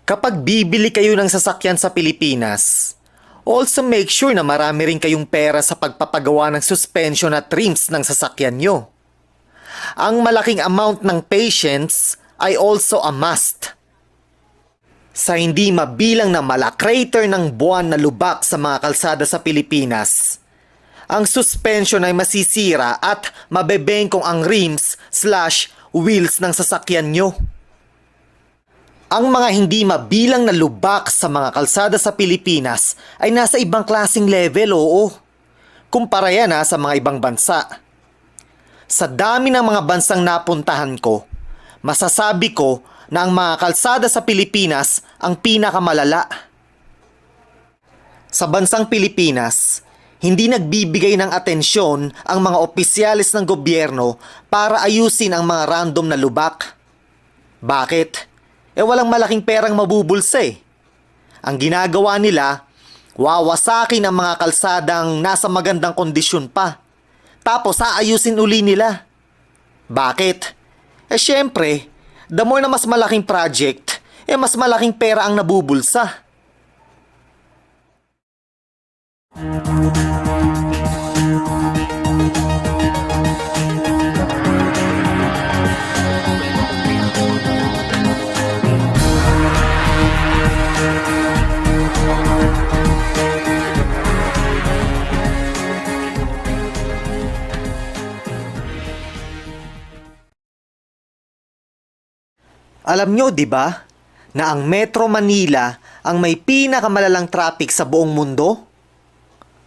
Kapag bibili kayo ng sasakyan sa Pilipinas, also make sure na marami rin kayong pera sa pagpapagawa ng suspension at trims ng sasakyan nyo. Ang malaking amount ng patience ay also a must. Sa hindi mabilang na crater ng buwan na lubak sa mga kalsada sa Pilipinas, ang suspension ay masisira at mabebengkong ang rims/wheels ng sasakyan nyo. Ang mga hindi mabilang na lubak sa mga kalsada sa Pilipinas ay nasa ibang klaseng level, oo. Kumpara yan sa mga ibang bansa. Sa dami ng mga bansang napuntahan ko, masasabi ko na ang mga kalsada sa Pilipinas ang pinakamalala. Sa bansang Pilipinas, hindi nagbibigay ng atensyon ang mga opisyalis ng gobyerno para ayusin ang mga random na lubak. Bakit? Walang malaking perang mabubulsa eh. Ang ginagawa nila, wawasakin ang mga kalsadang nasa magandang kondisyon pa. Tapos aayusin uli nila. Bakit? Syempre, the more na mas malaking project, mas malaking pera ang nabubulsa. Alam nyo, di ba, na ang Metro Manila ang may pinakamalalang traffic sa buong mundo?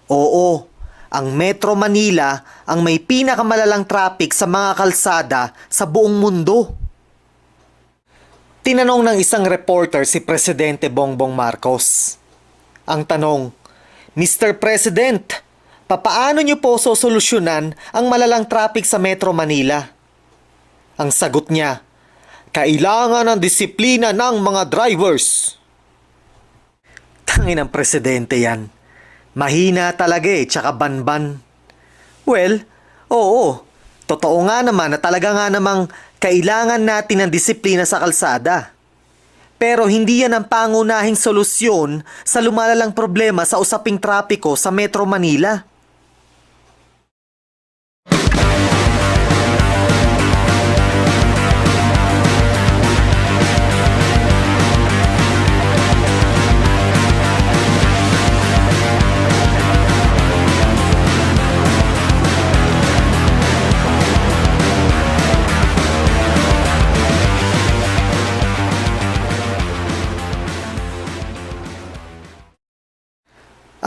Oo, ang Metro Manila ang may pinakamalalang traffic sa mga kalsada sa buong mundo. Tinanong ng isang reporter si Presidente Bongbong Marcos. Ang tanong, Mr. President, papaano niyo po sosolusyonan ang malalang traffic sa Metro Manila? Ang sagot niya, kailangan ng disiplina ng mga drivers. Tangin ng presidente yan. Mahina talaga tsaka banban. Well, oo. Totoo nga naman na talaga nga namang kailangan natin ng disiplina sa kalsada. Pero hindi yan ang pangunahing solusyon sa lumalalang problema sa usaping trapiko sa Metro Manila.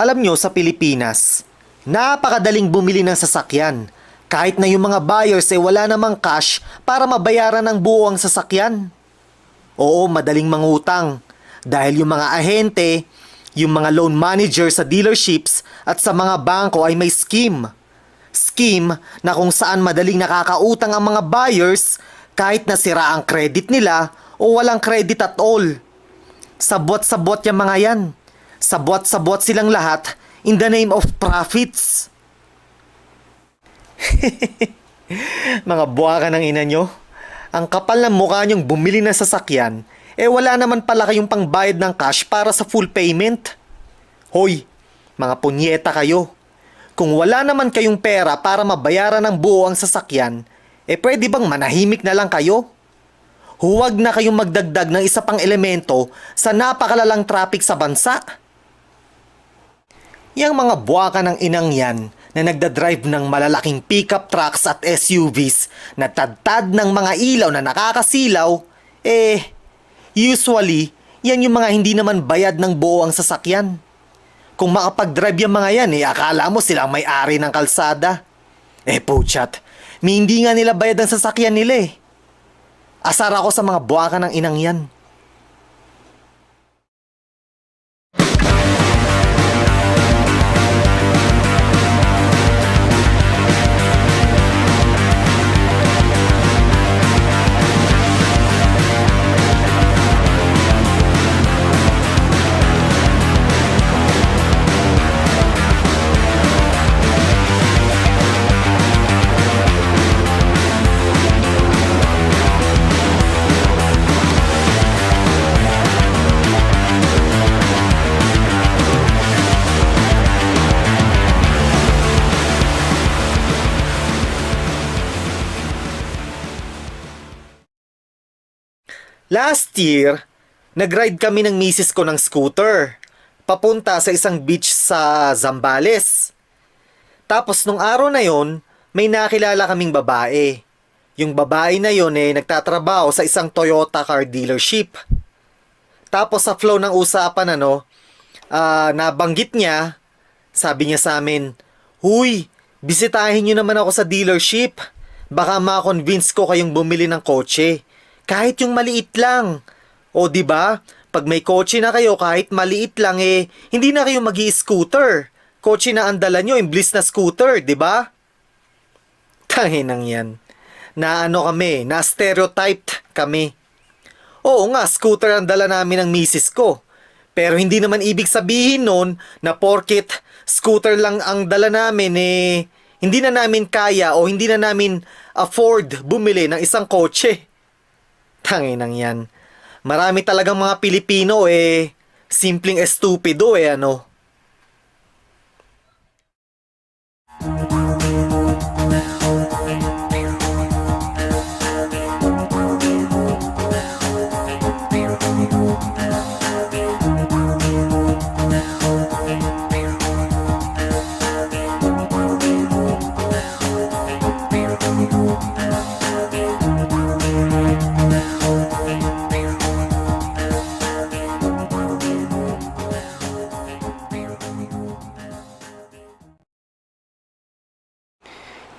Alam nyo, sa Pilipinas, napakadaling bumili ng sasakyan. Kahit na yung mga buyers wala namang cash para mabayaran ng buo ang sasakyan. Oo, madaling mangutang. Dahil yung mga ahente, yung mga loan manager sa dealerships at sa mga bangko ay may scheme. Scheme na kung saan madaling nakakautang ang mga buyers kahit na sira ang credit nila o walang credit at all. Sabot-sabot yung mga yan. Sabot-sabot silang lahat in the name of profits. Mga buwaka ng ina nyo, ang kapal ng mukha nyong bumili ng sasakyan, wala naman pala kayong pangbayad ng cash para sa full payment. Hoy, mga punyeta kayo. Kung wala naman kayong pera para mabayaran ng buo ang sasakyan, pwede bang manahimik na lang kayo? Huwag na kayong magdagdag ng isa pang elemento sa napakalalang traffic sa bansa. Yang mga buwaka ng inang yan na nagdadrive ng malalaking pickup trucks at SUVs na tadtad ng mga ilaw na nakakasilaw, usually, yan yung mga hindi naman bayad ng buo ang sasakyan. Kung makapag-drive yung mga yan, akala mo silang may-ari ng kalsada. Puchat, hindi nga nila bayad ang sasakyan nila Asar ako sa mga buwaka ng inang yan. Last year, nag-ride kami ng misis ko ng scooter, papunta sa isang beach sa Zambales. Tapos nung araw na yon, may nakilala kaming babae. Yung babae na yon nagtatrabaho sa isang Toyota car dealership. Tapos sa flow ng usapan nabanggit niya, sabi niya sa amin, "Huy, bisitahin niyo naman ako sa dealership. Baka ma-convince ko kayong bumili ng kotse. Kahit yung maliit lang. O di ba? Pag may kotse na kayo kahit maliit lang hindi na kayo magi-scooter. Kotse na ang dala nyo, imblis na scooter, di ba?" Tanginang yan. Na-stereotyped kami. Oo nga, scooter ang dala namin ng misis ko. Pero hindi naman ibig sabihin nun na porket scooter lang ang dala namin hindi na namin kaya o hindi na namin afford bumili ng isang kotse. Tanginang yan. Marami talagang mga Pilipino simpleng estupido ano.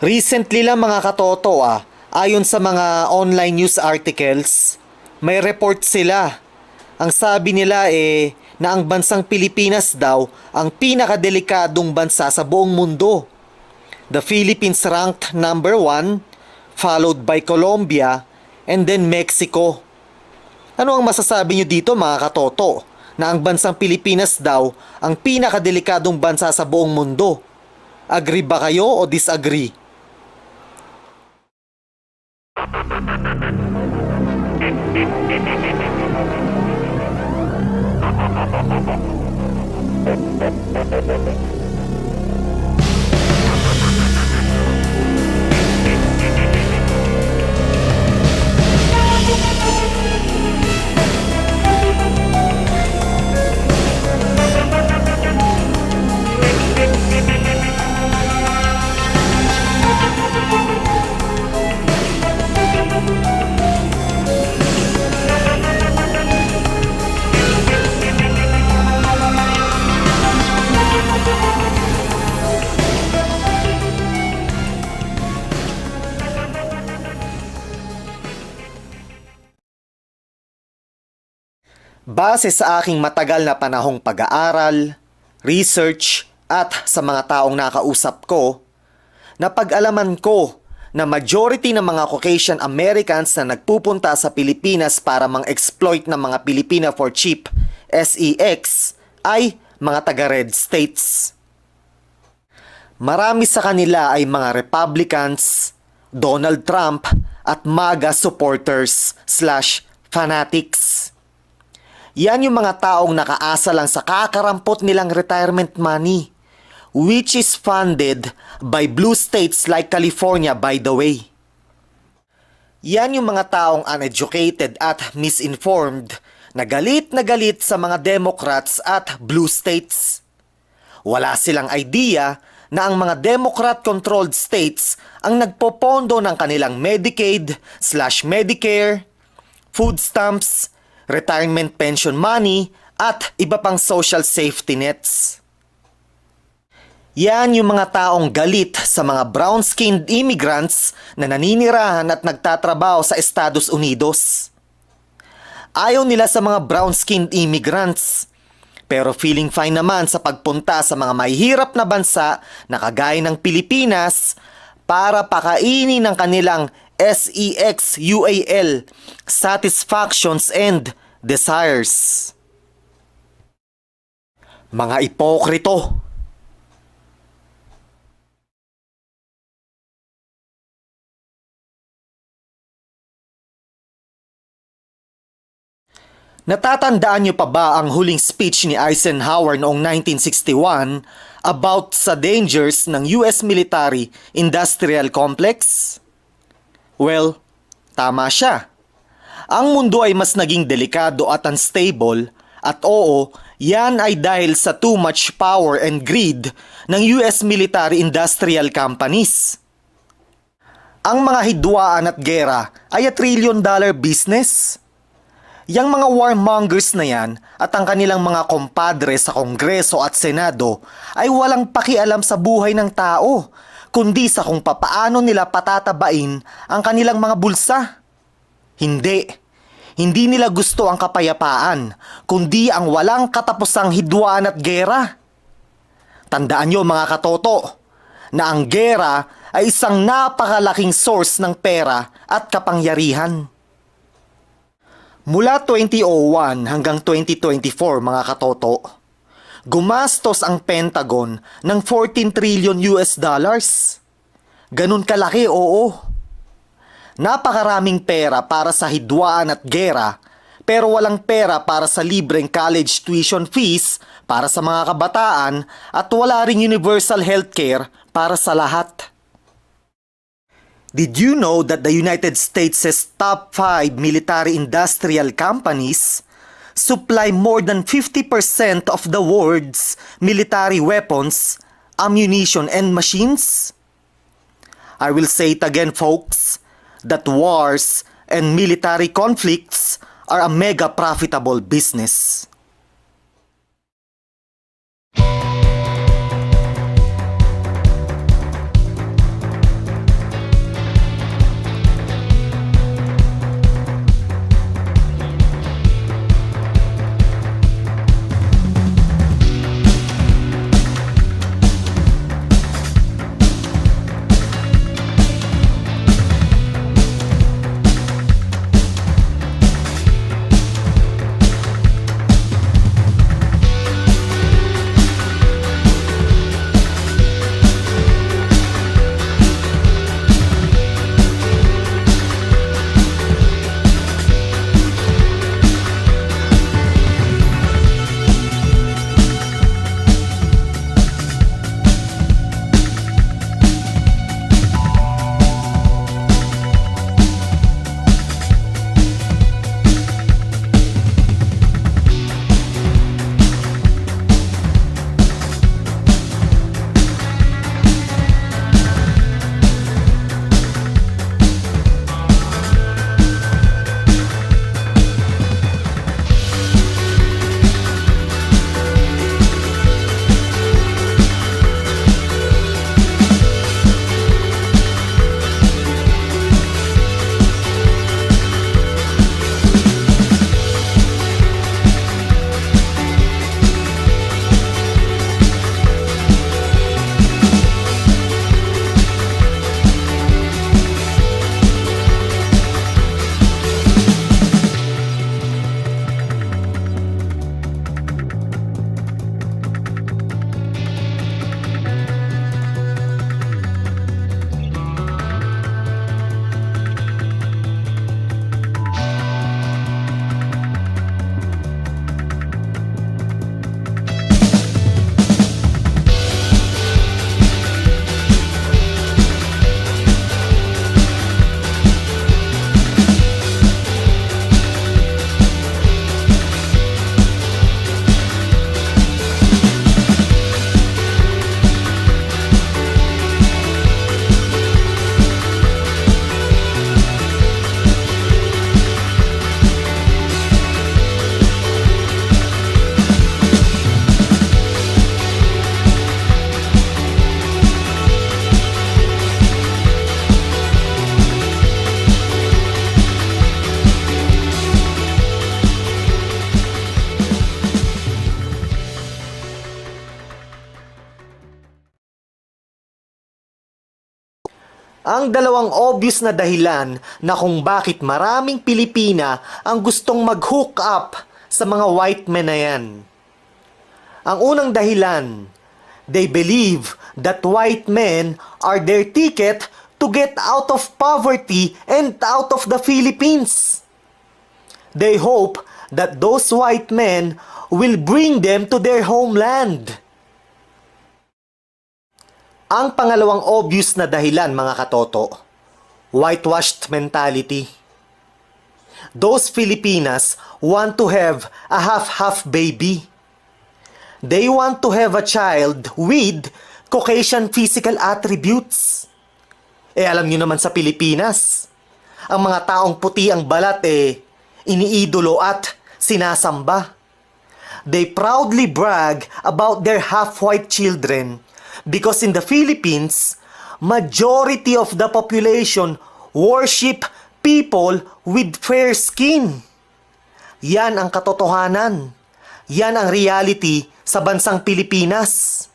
Recently lang mga katoto ayon sa mga online news articles, may report sila. Ang sabi nila na ang bansang Pilipinas daw ang pinakadelikadong bansa sa buong mundo. The Philippines ranked number 1, followed by Colombia, and then Mexico. Ano ang masasabi nyo dito mga katoto? Na ang bansang Pilipinas daw ang pinakadelikadong bansa sa buong mundo. Agree ba kayo o disagree? Base sa aking matagal na panahong pag-aaral, research, at sa mga taong nakausap ko, napag-alaman ko na majority ng mga Caucasian Americans na nagpupunta sa Pilipinas para mang-exploit ng mga Pilipina for cheap, SEX, ay mga taga-red states. Marami sa kanila ay mga Republicans, Donald Trump, at MAGA supporters/fanatics. Yan yung mga taong nakaasa lang sa kakarampot nilang retirement money, which is funded by blue states like California, by the way. Yan yung mga taong uneducated at misinformed na galit sa mga Democrats at blue states. Wala silang idea na ang mga Democrat-controlled states ang nagpopondo ng kanilang Medicaid/Medicare, food stamps, retirement pension money, at iba pang social safety nets. Yan yung mga taong galit sa mga brown-skinned immigrants na naninirahan at nagtatrabaho sa Estados Unidos. Ayaw nila sa mga brown-skinned immigrants, pero feeling fine naman sa pagpunta sa mga mahihirap na bansa na kagaya ng Pilipinas para pakainin ng kanilang SEX-UAL, satisfactions and desires. Mga ipokrito. Natatandaan niyo pa ba ang huling speech ni Eisenhower noong 1961 about sa dangers ng US military-industrial complex? Well, tama siya. Ang mundo ay mas naging delikado at unstable at oo, yan ay dahil sa too much power and greed ng US military industrial companies. Ang mga hidwaan at gera ay a trillion-dollar business. Yang mga warmongers na yan at ang kanilang mga kompadre sa Kongreso at Senado ay walang pakialam sa buhay ng tao, kundi sa kung papaano nila patatabain ang kanilang mga bulsa. Hindi nila gusto ang kapayapaan, kundi ang walang katapusang hidwaan at gera. Tandaan nyo mga katoto, na ang gera ay isang napakalaking source ng pera at kapangyarihan. Mula 2001 hanggang 2024 mga katoto, gumastos ang Pentagon ng 14 trillion US dollars. Ganun kalaki, oo. Napakaraming pera para sa hidwaan at gera, pero walang pera para sa libreng college tuition fees para sa mga kabataan at wala ring universal healthcare para sa lahat. Did you know that the United States' top 5 military-industrial companies supply more than 50% of the world's military weapons, ammunition, and machines? I will say it again, folks, that wars and military conflicts are a mega profitable business. Ang dalawang obvious na dahilan na kung bakit maraming Pilipina ang gustong mag-hook up sa mga white men na yan. Ang unang dahilan, they believe that white men are their ticket to get out of poverty and out of the Philippines. They hope that those white men will bring them to their homeland. Ang pangalawang obvious na dahilan mga katoto, whitewashed mentality. those Filipinas want to have a half-half baby. They want to have a child with Caucasian physical attributes. Alam nyo naman sa Pilipinas, ang mga taong puti ang balat iniidolo at sinasamba. They proudly brag about their half-white children because in the Philippines, majority of the population worship people with fair skin. Yan ang katotohanan. Yan ang reality sa bansang Pilipinas.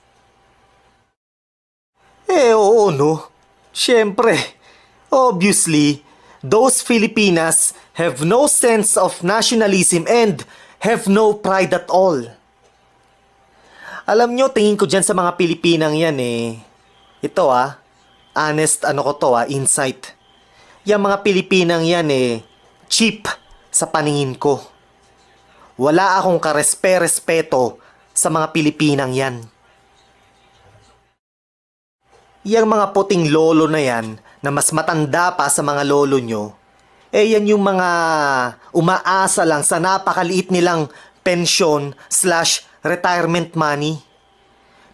Oo no. Siyempre, obviously, those Filipinas have no sense of nationalism and have no pride at all. Alam nyo, tingin ko dyan sa mga Pilipinang yan ito honest insight. Yung mga Pilipinang yan cheap sa paningin ko. Wala akong karespe-respeto sa mga Pilipinang yan. Yang mga puting lolo na yan, na mas matanda pa sa mga lolo nyo, yan yung mga umaasa lang sa napakaliit nilang pension/retirement money.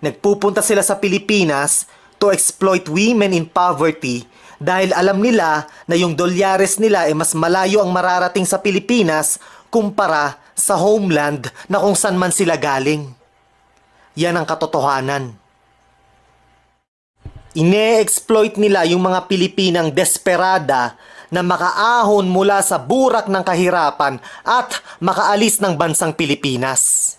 Nagpupunta sila sa Pilipinas to exploit women in poverty dahil alam nila na yung dolyares nila mas malayo ang mararating sa Pilipinas kumpara sa homeland na kung saan man sila galing. Yan ang katotohanan. Ine-exploit nila yung mga Pilipinang desperada na makaahon mula sa burak ng kahirapan at makaalis ng bansang Pilipinas.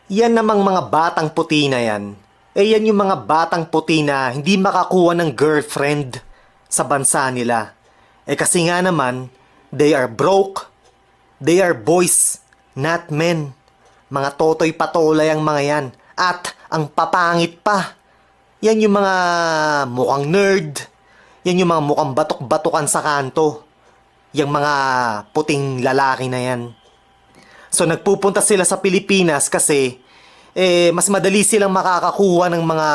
Yan namang mga batang puti na yan. Yan yung mga batang puti na hindi makakuha ng girlfriend sa bansa nila. Kasi nga naman, they are broke. They are boys, not men. Mga totoy patolay ang mga yan. At ang papangit pa. Yan yung mga mukhang nerd. Yan yung mga mukhang batok-batukan sa kanto. Yung mga puting lalaki na yan. So nagpupunta sila sa Pilipinas kasi mas madali silang makakakuha ng mga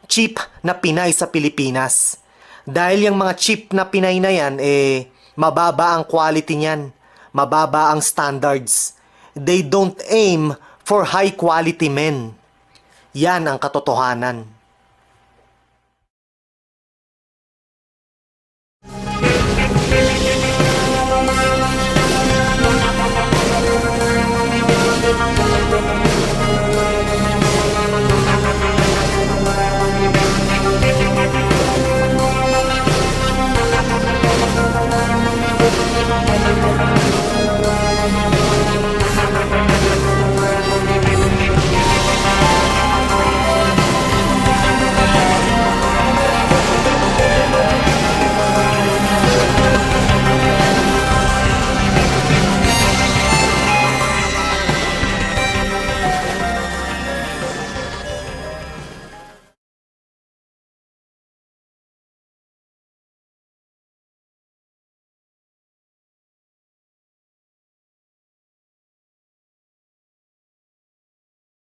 cheap na Pinay sa Pilipinas. Dahil yung mga cheap na Pinay na yan, mababa ang quality niyan. Mababa ang standards. They don't aim for high quality men. Yan ang katotohanan.